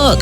look,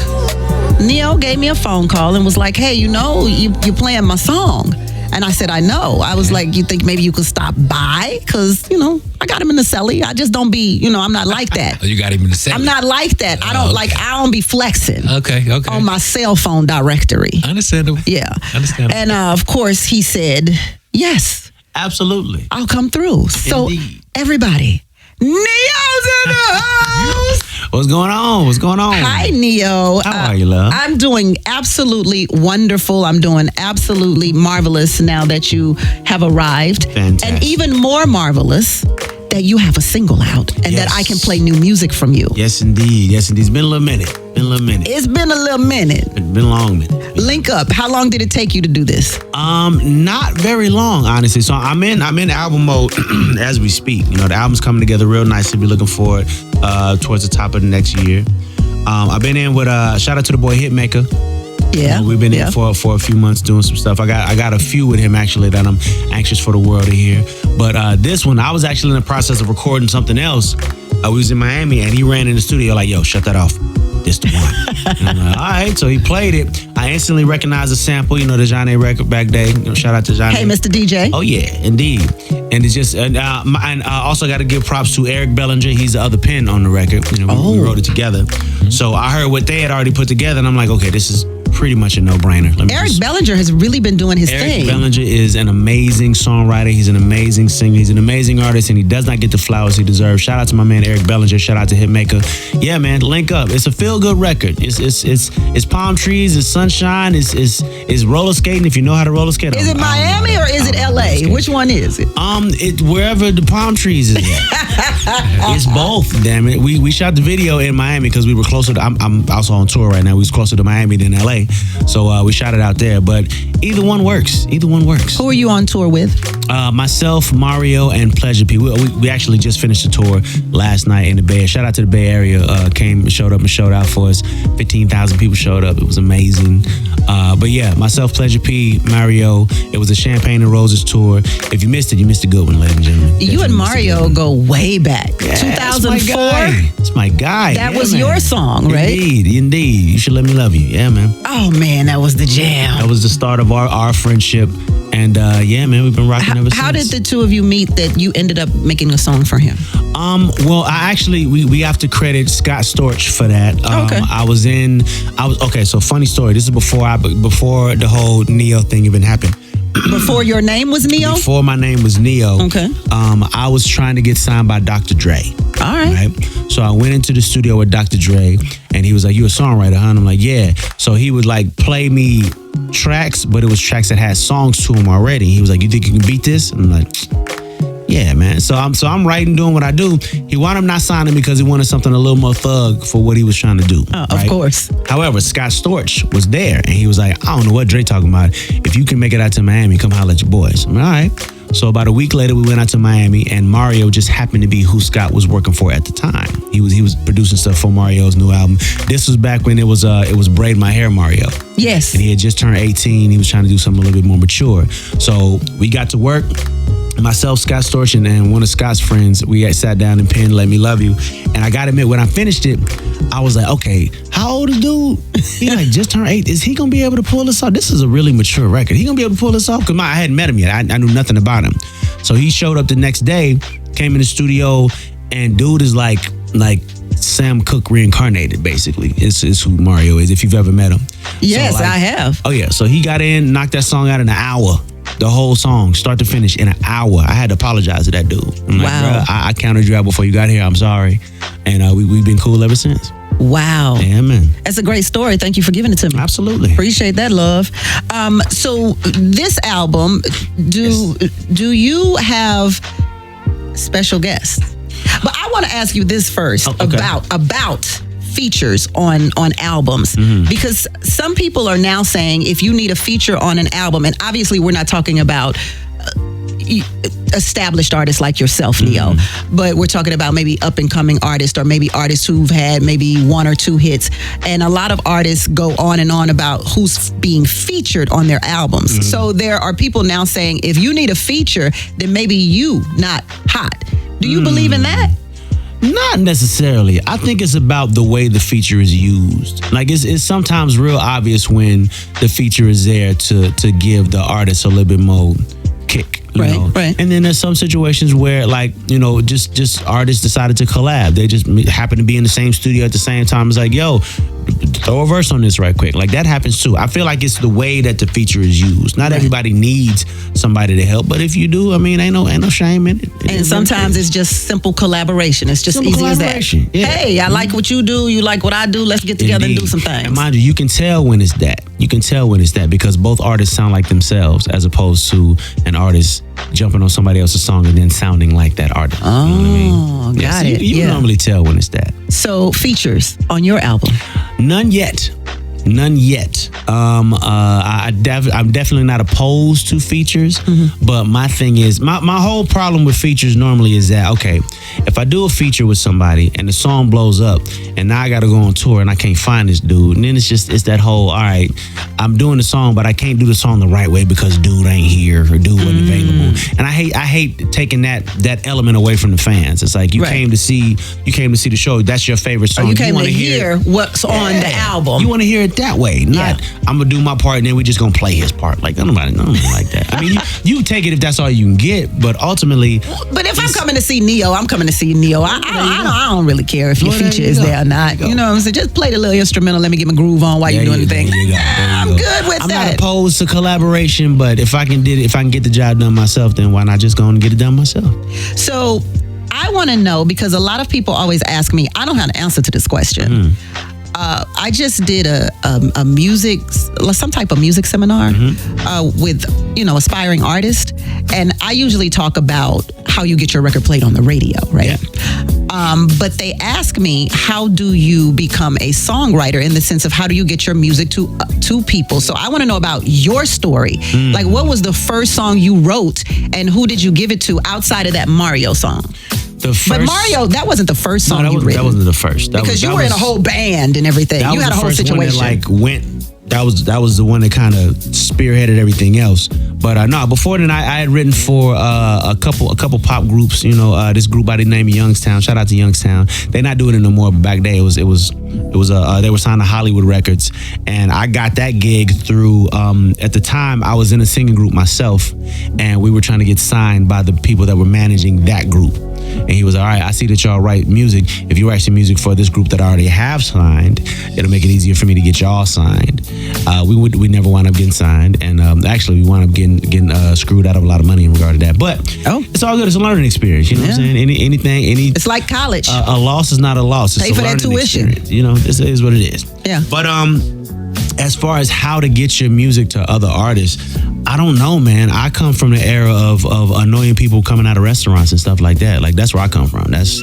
Neo gave me a phone call and was like, hey, you're playing my song. And I said, I know. I was like, you think maybe you could stop by? Because, I got him in the celly. I just don't be, I'm not like that. Oh, you got him in the celly? I'm not like that. I don't be flexing. Okay. On my cell phone directory. Understandable. Yeah. Understandable. And of course, he said, yes. Absolutely. I'll come through. So, everybody, Neo's in the house. What's going on? Hi, Neo. How are you, love? I'm doing absolutely wonderful. I'm doing absolutely marvelous now that you have arrived. Fantastic. And even more marvelous that you have a single out and that I can play new music from you. Yes, indeed. It's been a little minute. It's been a little minute. It's been a long minute. Link up. How long did it take you to do this? Not very long, honestly. So I'm in album mode as we speak. The album's coming together real nicely. We're looking forward towards the top of the next year. I've been in with shout out to the boy Hitmaker. Yeah, we've been in for a few months doing some stuff. I got a few with him actually that I'm anxious for the world to hear. But this one, I was actually in the process of recording something else. We was in Miami and he ran in the studio like, yo, shut that off. This the one. And I'm like, all right, so he played it. I instantly recognized the sample, the Johnny record back day. Shout out to Johnny. Hey, Mr. DJ. Oh yeah, indeed. And it's just, and I also got to give props to Eric Bellinger. He's the other pen on the record. We wrote it together. Mm-hmm. So I heard what they had already put together, and I'm like, okay, this is pretty much a no-brainer. Eric Bellinger has really been doing his thing. Eric Bellinger is an amazing songwriter. He's an amazing singer. He's an amazing artist, and he does not get the flowers he deserves. Shout out to my man Eric Bellinger. Shout out to Hitmaker. Yeah, man, link up. It's a feel-good record. It's palm trees. It's sunshine. It's roller skating. If you know how to roller skate. Is it Miami or is it LA? Which one is it? It's wherever the palm trees is at. It's both. Damn it. We shot the video in Miami because we were closer to. I'm also on tour right now. We was closer to Miami than LA. So we shot it out there, but either one works. Who are you on tour with? Myself, Mario, and Pleasure P. We actually just finished the tour last night in the Bay. Shout out to the Bay Area. Showed up and showed out for us. 15,000 people showed up. It was amazing. But yeah, myself, Pleasure P, Mario. It was a Champagne and Roses tour. If you missed it, you missed a good one, ladies and gentlemen. You and Mario go way back. Yeah, 2004. That's my guy. That was your song, right? Indeed. You should let me love you. Yeah, man. Oh man, that was the jam. That was the start of our friendship. And yeah, man, we've been rocking ever since. How did the two of you meet that you ended up making a song for him? Well, we have to credit Scott Storch for that. Okay. Okay, so funny story. This is before the whole Neo thing even happened. Before your name was Neo? Before my name was Neo. Okay. I was trying to get signed by Dr. Dre. All right. So I went into the studio with Dr. Dre, and he was like, "You a songwriter, huh?" And I'm like, "Yeah." So he would like play me tracks, but it was tracks that had songs to them already. He was like, "You think you can beat this?" And I'm like, "Yeah, man." So I'm writing, doing what I do. He wound up not signing because he wanted something a little more thug for what he was trying to do. Of course. However, Scott Storch was there, and he was like, "I don't know what Dre talking about. If you can make it out to Miami, come holler at your boys." I'm like, all right. So about a week later, we went out to Miami, and Mario just happened to be who Scott was working for at the time. He was producing stuff for Mario's new album. This was back when it was Braid My Hair Mario. Yes. And he had just turned 18. He was trying to do something a little bit more mature. So we got to work. Myself, Scott Storch, and one of Scott's friends, we sat down and penned Let Me Love You. And I got to admit, when I finished it, I was like, okay, how old is dude? He like just turned 8. Is he going to be able to pull this off? This is a really mature record. He going to be able to pull this off? Because I hadn't met him yet. I knew nothing about him. So he showed up the next day, came in the studio, and dude is like Sam Cooke reincarnated, basically, is who Mario is, if you've ever met him. Yes, I have. Oh, yeah. So he got in, knocked that song out in an hour. The whole song, start to finish, in an hour. I had to apologize to that dude. I'm like, wow. I counted you out before you got here. I'm sorry. And we've been cool ever since. Wow. Yeah, man. That's a great story. Thank you for giving it to me. Absolutely. Appreciate that, love. So this album, do you have special guests? But I want to ask you this first about features on albums, because some people are now saying if you need a feature on an album, and obviously we're not talking about established artists like yourself, Neo, but we're talking about maybe up and coming artists, or maybe artists who've had maybe 1 or 2 hits, and a lot of artists go on and on about who's being featured on their albums. So there are people now saying if you need a feature, then maybe you not hot. Do you believe in that? Not Not necessarily. I think it's about the way the feature is used. Like it's sometimes real obvious when the feature is there to give the artist a little bit more kick. You know? Right. And then there's some situations where, like, you know, just artists decided to collab. They just happen to be in the same studio at the same time. It's like, yo, throw a verse on this right quick. Like, that happens too. I feel like it's the way that the feature is used. Not everybody needs somebody to help, but if you do, I mean, ain't no shame in it. And sometimes it's just simple collaboration. It's just easy as that. Yeah. Hey, I like what you do. You like what I do. Let's get together and do some things. And mind you, you can tell when it's that. You can tell when it's that because both artists sound like themselves as opposed to an artist jumping on somebody else's song and then sounding like that artist. Oh, you know what I mean? got it. You normally tell when it's that. So, features on your album? None yet. I'm definitely not opposed to features, but my thing is, my whole problem with features normally is that, okay, if I do a feature with somebody and the song blows up and now I got to go on tour and I can't find this dude, and then it's that whole, all right, I'm doing the song, but I can't do the song the right way because dude ain't here or dude wasn't available. And I hate taking that element away from the fans. It's like you came to see the show. That's your favorite song. Or you came to hear what's on the album. You want to hear it that way, not I'm gonna do my part and then we just gonna play his part. Like nobody like that. I mean, you take it if that's all you can get, but ultimately. But if I'm coming to see Neo, I'm coming to see Neo. I don't really care if your feature is there or not. You know what I'm saying? Just play the little instrumental. Let me get my groove on while you're doing the thing. I'm good with that. I'm not opposed to collaboration, but if I can get the job done myself, then why not just go and get it done myself? So I want to know, because a lot of people always ask me, I don't have an answer to this question. I just did a music, some type of music seminar with, aspiring artists. And I usually talk about how you get your record played on the radio, right? Yeah. But they ask me, how do you become a songwriter, in the sense of how do you get your music to people? So I want to know about your story. Like, what was the first song you wrote and who did you give it to outside of that Mario song? But Mario, that wasn't the first song you wrote. That wasn't the first. Because you were in a whole band and everything. You had a whole situation. That was the one that kind of spearheaded everything else. But no, before then, I had written for a couple pop groups. This group by the name of Youngstown. Shout out to Youngstown. They're not doing it no more. But back then, it was they were signed to Hollywood Records, and I got that gig through. At the time, I was in a singing group myself, and we were trying to get signed by the people that were managing that group. And he was, all right, I see that y'all write music. If you write some music for this group that I already have signed, it'll make it easier for me to get y'all signed. We never wound up getting signed, and actually we wound up getting screwed out of a lot of money in regard to that. But it's all good. It's a learning experience. You know what I'm saying? It's like college. A loss is not a loss. It's pay for that tuition. Experience. This is what it is. Yeah. But as far as how to get your music to other artists, I don't know, man. I come from the era of annoying people coming out of restaurants and stuff like that. Like, that's where I come from. That's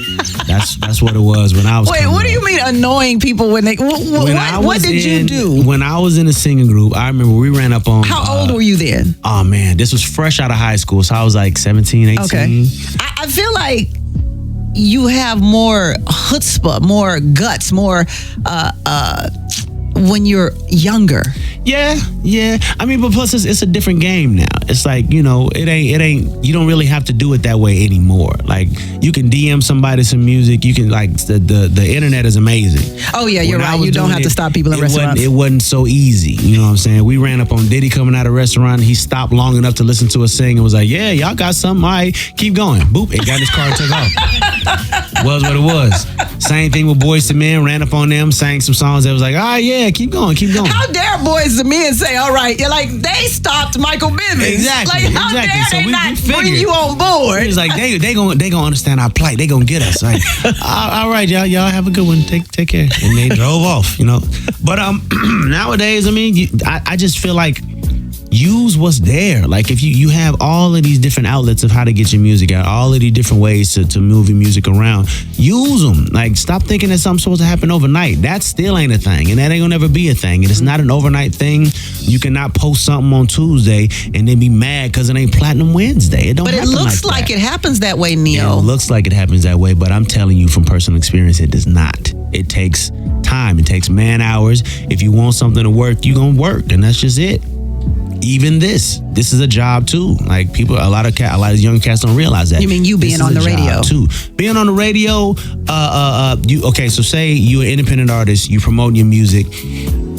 what it was when I was. Wait, what do you mean annoying people when they? What did you do? When I was in a singing group, I remember we ran up on. How old were you then? Oh man, this was fresh out of high school, so I was like 17, 18. Okay. I feel like you have more chutzpah, more guts, more when you're younger. Yeah. I mean, but plus it's a different game now. It's like, it ain't, you don't really have to do it that way anymore. Like, you can DM somebody some music. You can, like, the internet is amazing. Oh yeah, you're right. You don't have to stop people in restaurants. It wasn't so easy. You know what I'm saying? We ran up on Diddy coming out of a restaurant. He stopped long enough to listen to us sing and was like, yeah, y'all got something. All right, keep going. Boop, it got in his car and took off. Was what it was. Same thing with Boyz II Men. Ran up on them, sang some songs that was like, all right, yeah, keep going. How dare Boyz II Men say, all right, you're like, they stopped Michael Bivins. Exactly. Like, how dare they not bring you on board? He was like, they gonna understand our plight. They gonna get us. Like, all right, y'all have a good one. Take care. And they drove off, But nowadays, I mean, I just feel like use what's there. Like, if you have all of these different outlets of how to get your music out, all of these different ways to move your music around, use them. Like, stop thinking that something's supposed to happen overnight. That still ain't a thing, and that ain't gonna never be a thing. And it's not an overnight thing. You cannot post something on Tuesday and then be mad because it ain't Platinum Wednesday. It don't happen like that. But it looks like it happens that way, Neo. Yeah, it looks like it happens that way, but I'm telling you from personal experience, it does not. It takes time. It takes man hours. If you want something to work, you're gonna work, and that's just it. even this is a job too. Like people, a lot of young cats don't realize that. You mean you being on the radio too? Being on the radio, so say you're an independent artist, you promote your music.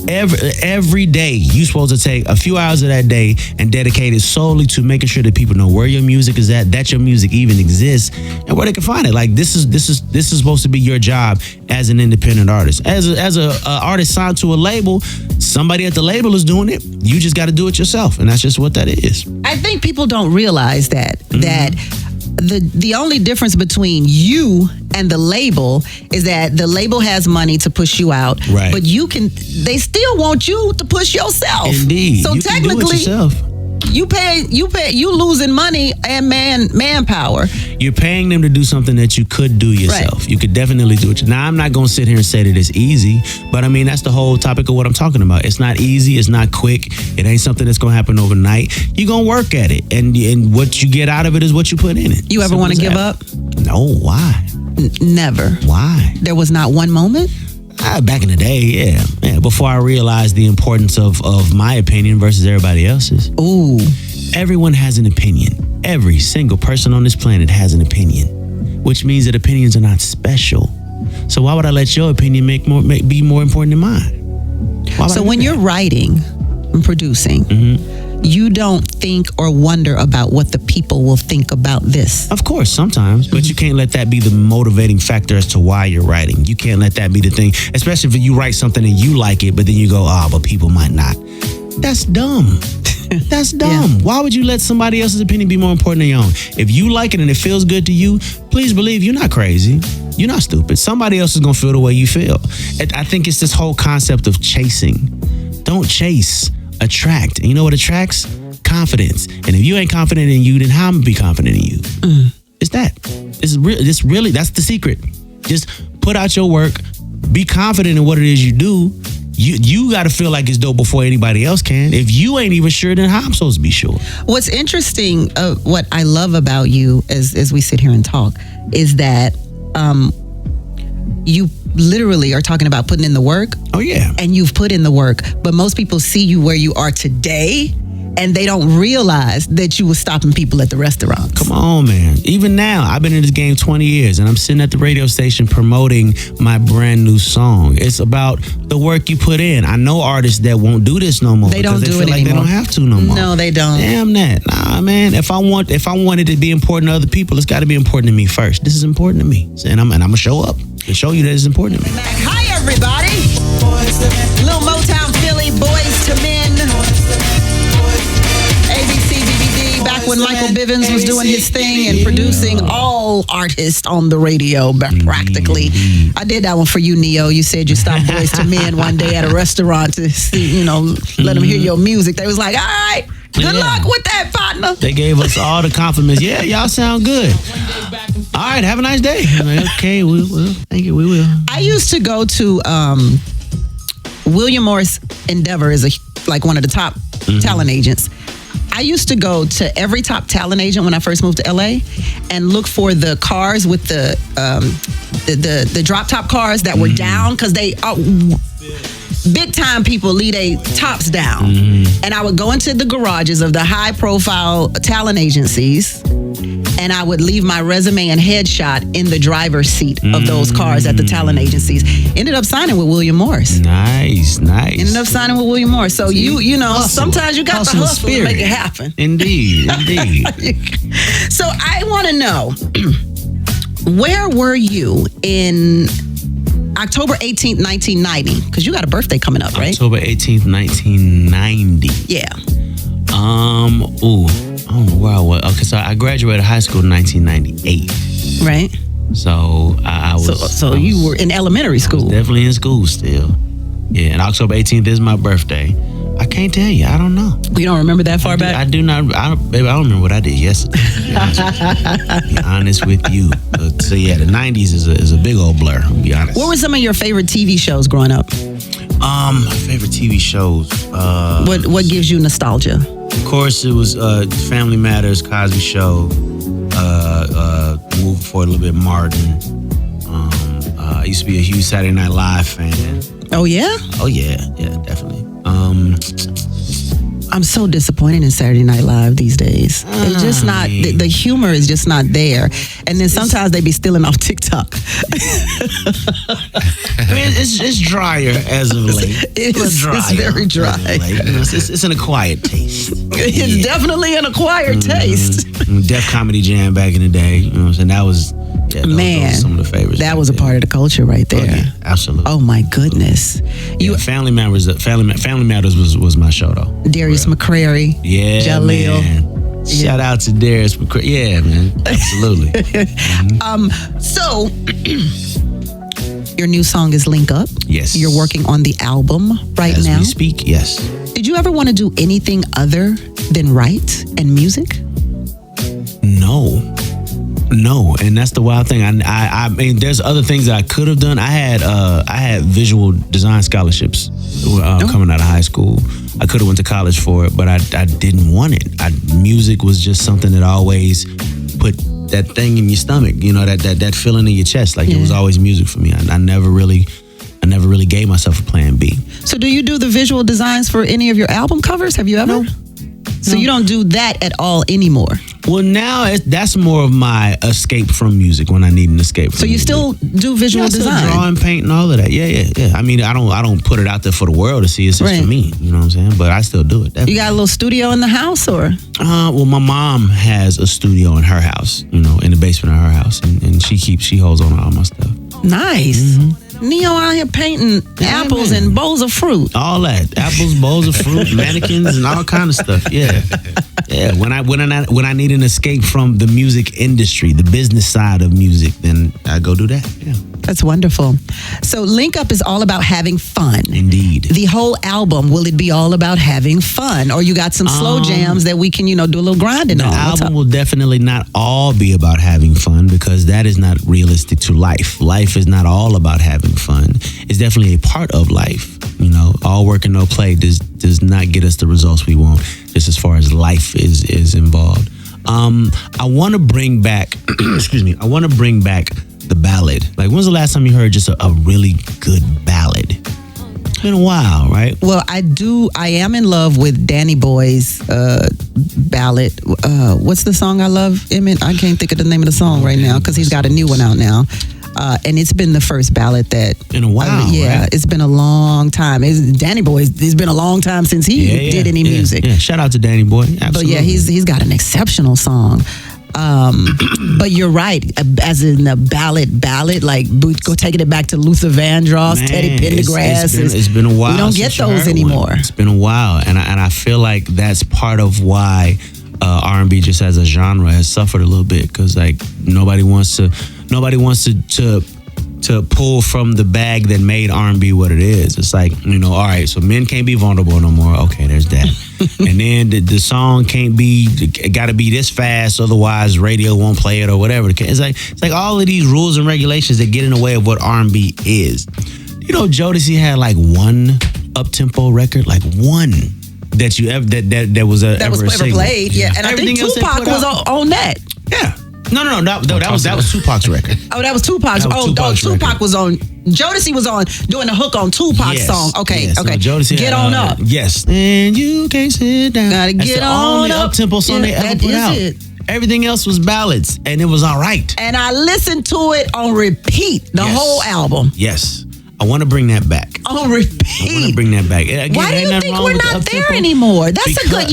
Every day, you're supposed to take a few hours of that day and dedicate it solely to making sure that people know where your music is at, that your music even exists, and where they can find it. Like this is supposed to be your job as an independent artist. As a artist signed to a label, somebody at the label is doing it. You just got to do it yourself, and that's just what that is. I think people don't realize that the only difference between you and the label is that the label has money to push you out, right? But they still want you to push yourself. Indeed. So you technically, can do it yourself. You losing money and manpower. You're paying them to do something that you could do yourself. Right. You could definitely do it. Now, I'm not going to sit here and say that it's easy, but I mean, that's the whole topic of what I'm talking about. It's not easy. It's not quick. It ain't something that's going to happen overnight. You're going to work at it, and what you get out of it is what you put in it. You ever want to give up? No. Why? Never. Why? There was not one moment? Back in the day, yeah. Before I realized the importance of my opinion versus everybody else's. Ooh. Everyone has an opinion. Every single person on this planet has an opinion, which means that opinions are not special. So why would I let your opinion be more important than mine? So when you're writing and producing, you don't think or wonder about what the people will think about this. Of course, sometimes, but you can't let that be the motivating factor as to why you're writing. You can't let that be the thing, especially if you write something and you like it, but then you go, but people might not. That's dumb. That's dumb. Yeah. Why would you let somebody else's opinion be more important than your own? If you like it and it feels good to you, please believe you're not crazy. You're not stupid. Somebody else is going to feel the way you feel. I think it's this whole concept of chasing. Don't chase. Attract. And you know what attracts? Confidence. And if you ain't confident in you, then how am I gonna be confident in you? It's that. It's really, that's the secret. Just put out your work. Be confident in what it is you do. You got to feel like it's dope before anybody else can. If you ain't even sure, then how I'm supposed to be sure? What's interesting, what I love about you as we sit here and talk, is that you literally are talking about putting in the work. Oh, yeah. And you've put in the work. But most people see you where you are today, and they don't realize that you were stopping people at the restaurants. Come on, man. Even now, I've been in this game 20 years, and I'm sitting at the radio station promoting my brand new song. It's about the work you put in. I know artists that won't do this no more. They don't do feel it like anymore. They don't have to no more. No, they don't. Damn that. Nah, man. If I want it to be important to other people, it's got to be important to me first. This is important to me, and I'm gonna show up and show you that it's important to me. Hi, everybody. Little Motown Philly, Boys to Men. Back when Michael Bivins was doing his thing and producing all artists on the radio, practically. I did that one for you, Neo. You said you stopped Boys to Men one day at a restaurant to see, let them hear your music. They was like, all right, good luck with that, partner. They gave us all the compliments. Yeah, y'all sound good. All right, have a nice day. I'm like, okay, we will. Thank you, we will. I used to go to William Morris Endeavor is one of the top talent agents. I used to go to every top talent agent when I first moved to LA and look for the cars with the drop top cars that were down, because they big time people leave their tops down. And I would go into the garages of the high profile talent agencies, and I would leave my resume and headshot in the driver's seat of those cars at the talent agencies. Ended up signing with William Morris. Nice. Ended up signing with William Morris. So sometimes you got to hustle to make it happen. Indeed. So I want to know, where were you in October 18th, 1990? Because you got a birthday coming up, right? October 18th, 1990. Yeah. I don't know where I was. Okay, so I graduated high school in 1998. Right. So I was. So you were in elementary school. Definitely in school still. Yeah, and October 18th is my birthday. I can't tell you. I don't know. You don't remember that far back? I do not. Baby, I don't remember what I did yesterday. To be honest with you. So yeah, the 90s is a big old blur. I'll be honest. What were some of your favorite TV shows growing up? My favorite TV shows. What gives you nostalgia? Of course, it was Family Matters, Cosby Show. Moved forward a little bit, Martin. I used to be a huge Saturday Night Live fan. Oh yeah? Oh yeah, definitely. I'm so disappointed in Saturday Night Live these days. It's just not, the humor is just not there. And then sometimes they be stealing off TikTok. I mean, it's drier as of late. It's very dry. It's an acquired taste. It's definitely an acquired taste. Def Comedy Jam back in the day, you know what I'm saying? That was, those were some of the favorites. That was a part of the culture right there. Oh, yeah, absolutely. Oh my goodness. Family Matters was my show though. Darius McCrary. Yeah, Jaleel. Man. Shout out to Darius McCrary. Yeah, man. Absolutely. So your new song is Link Up. Yes. You're working on the album right As now. we speak, yes. Did you ever want to do anything other than write and music? No, and that's the wild thing. I mean, there's other things that I could have done. I had visual design scholarships coming out of high school. I could have went to college for it, but I didn't want it. Music was just something that always put that thing in your stomach. You know, that feeling in your chest. Like it was always music for me. I never really gave myself a plan B. So do you do the visual designs for any of your album covers? Have you ever? No. So you don't do that at all anymore? Well, now that's more of my escape from music when I need an escape. So you still do visual design? Still draw and paint and all of that. Yeah. I mean, I don't put it out there for the world to see. It's just for me. You know what I'm saying? But I still do it. Definitely. You got a little studio in the house, or? Well, my mom has a studio in her house. You know, in the basement of her house, and she holds on to all my stuff. Nice. Neo out here painting apples and bowls of fruit. All that. Apples, bowls of fruit, mannequins, and all kind of stuff. Yeah. When I need an escape from the music industry, the business side of music, then I go do that. Yeah. That's wonderful. So Link Up is all about having fun. Indeed. The whole album, will it be all about having fun? Or you got some slow jams that we can, do a little grinding on? The album will definitely not all be about having fun, because that is not realistic to life. Life is not all about having fun. It's definitely a part of life. All work and no play does not get us the results we want, just as far as life is involved. I want to bring back, I want to bring back the ballad. Like, when's the last time you heard just a really good ballad? It's been a while, right? Well, I am in love with Danny Boy's ballad. What's the song I love, Emmett? I can't think of the name of the song right now, because he's got a new one out now. And it's been the first ballad that... In a while, right? It's been a long time. Danny Boy, it's been a long time since he did any music. Yeah, shout out to Danny Boy. Absolutely. But yeah, he's got an exceptional song. But you're right, as in a ballad, like go taking it back to Luther Vandross, Teddy Pendergrass. It's been a while. We don't get those anymore. It's been a while, and I feel like that's part of why R&B just as a genre has suffered a little bit, because like nobody wants to pull from the bag that made R&B what it is. It's like, all right, so men can't be vulnerable no more. Okay, there's that. And then the song it got to be this fast, otherwise radio won't play it or whatever. It's like all of these rules and regulations that get in the way of what R&B is. Jodeci had like one up-tempo record, like one that you ever that was ever played. Yeah, and everything I think Tupac was on that. Yeah. No, that was Tupac's record. Oh, that was Tupac's. Tupac was on. Jodeci was on doing the hook on Tupac's song. Okay. No, Jodeci Get on up. Yes. And you can't sit down. Gotta get on up. That's the only up-tempo song they ever put out. Everything else was ballads, and it was all right. And I listened to it on repeat, the whole album. Yes. I want to bring that back. On repeat. I want to bring that back. Again, why do you think we're not there anymore? That's that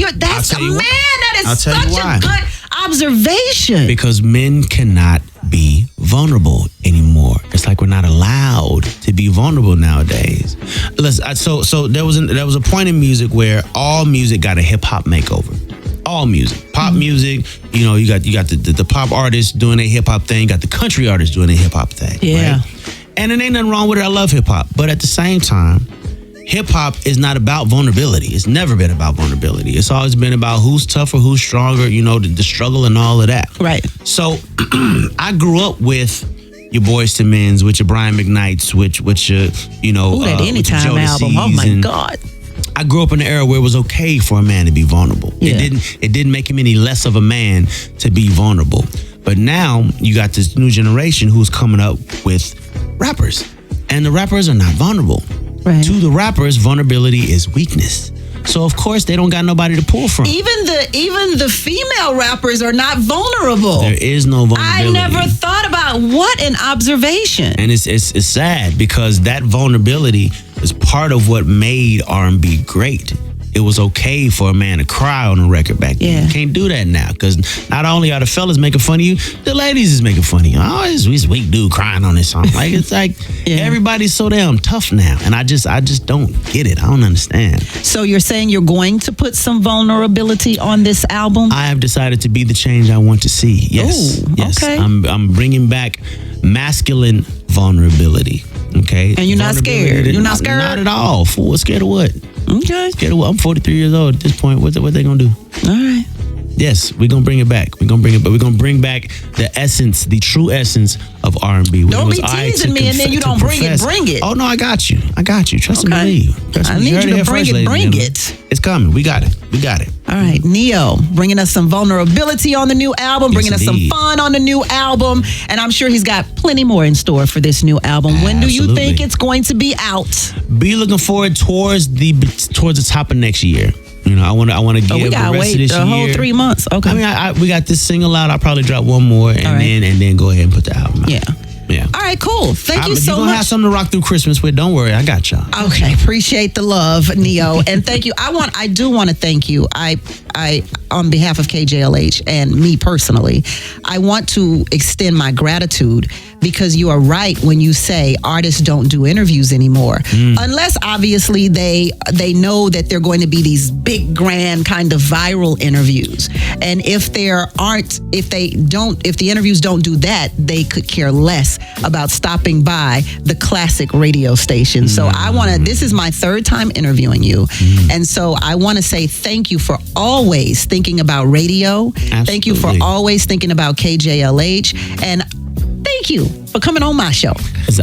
is such a good observation. Because men cannot be vulnerable anymore. It's like we're not allowed to be vulnerable nowadays. Listen, so there was a point in music where all music got a hip hop makeover. All music, pop music. You got the pop artists doing a hip hop thing. You got the country artists doing a hip hop thing. Yeah. Right? And it ain't nothing wrong with it. I love hip hop. But at the same time, hip hop is not about vulnerability. It's never been about vulnerability. It's always been about who's tougher, who's stronger, the struggle and all of that. Right. So I grew up with your Boyz II Men's, with your Brian McKnights, with your, that Anytime album. Oh my God. I grew up in an era where it was okay for a man to be vulnerable. Yeah. It didn't make him any less of a man to be vulnerable. But now you got this new generation who's coming up with rappers, and the rappers are not vulnerable. Right. To the rappers, vulnerability is weakness. So of course they don't got nobody to pull from. Even the female rappers are not vulnerable. There is no vulnerability. I never thought about what an observation. And it's sad because that vulnerability is part of what made R&B great. It was okay for a man to cry on a record back then. Yeah. You can't do that now because not only are the fellas making fun of you, the ladies is making fun of you. Oh, this weak dude crying on this song. Like it's like everybody's so damn tough now, and I just don't get it. I don't understand. So you're saying you're going to put some vulnerability on this album? I have decided to be the change I want to see. Yes, Ooh, yes. okay. I'm bringing back masculine vulnerability. Okay, and you're not scared. You're not scared? Not at all. Fool, scared of what? Okay. Scared of what? I'm 43 years old at this point. What they gonna do? All right. Yes, we're gonna bring it back. We're gonna bring it, but we're gonna bring back the essence, the true essence of R&B. Don't be teasing me and then you don't bring it. Bring it. Oh no, I got you. Trust and believe. I need you to bring it. Bring it. It's coming. We got it. All right, Neo, bringing us some vulnerability on the new album, bringing us some fun on the new album, and I'm sure he's got plenty more in store for this new album. When do you think it's going to be out? Be looking forward towards the top of next year. You know, I want to give we gotta the rest wait of this the whole year. 3 months. Okay. I mean, we got this single out. I'll probably drop one more and then go ahead and put the album out. Yeah. All right, cool. Thank you so much. You're going to have something to rock through Christmas with. Don't worry. I got y'all. Okay. Appreciate the love, Neo. And thank you. I do want to thank you. I on behalf of KJLH and me personally, I want to extend my gratitude because you are right when you say artists don't do interviews anymore. Unless obviously they know that they're going to be these big, grand kind of viral interviews. And if the interviews don't do that, they could care less about stopping by the classic radio station. So this is my third time interviewing you. And so I want to say thank you for always thinking about radio. Absolutely. Thank you for always thinking about KJLH. And thank you for coming on my show.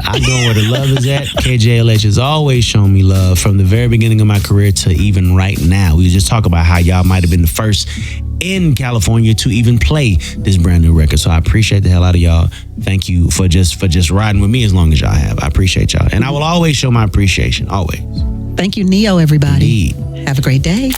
I know where the love is at. KJLH has always shown me love from the very beginning of my career to even right now. We just talk about how y'all might have been the first in California to even play this brand new record. So I appreciate the hell out of y'all. Thank you for just riding with me as long as y'all have. I appreciate y'all. And I will always show my appreciation. Always. Thank you, Neo, everybody. Indeed. Have a great day.